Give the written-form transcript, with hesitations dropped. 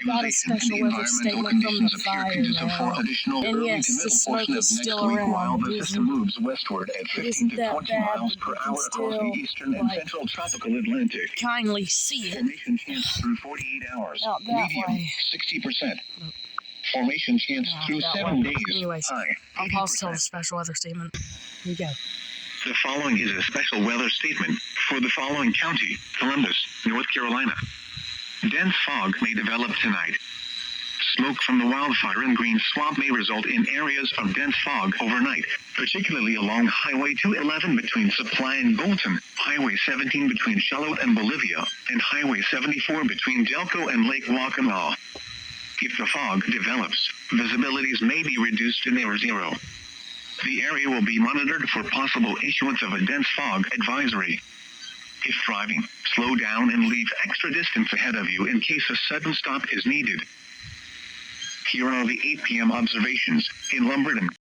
got a special weather statement from the fire now. And yes, the smoke is still around. It isn't that bad, but you can still, kindly see it out that way. 60%. Formation chance through 7 days. Anyways, I'll pause till the special weather statement. Here we go. The following is a special weather statement for the following county: Columbus, North Carolina. Dense fog may develop tonight. Smoke from the wildfire in Green Swamp may result in areas of dense fog overnight, particularly along Highway 211 between Supply and Bolton, Highway 17 between Charlotte and Bolivia, and Highway 74 between Delco and Lake Waccamaw. If the fog develops, visibilities may be reduced to near zero. The area will be monitored for possible issuance of a dense fog advisory. If driving, slow down and leave extra distance ahead of you in case a sudden stop is needed. Here are the 8 p.m. observations in Lumberton.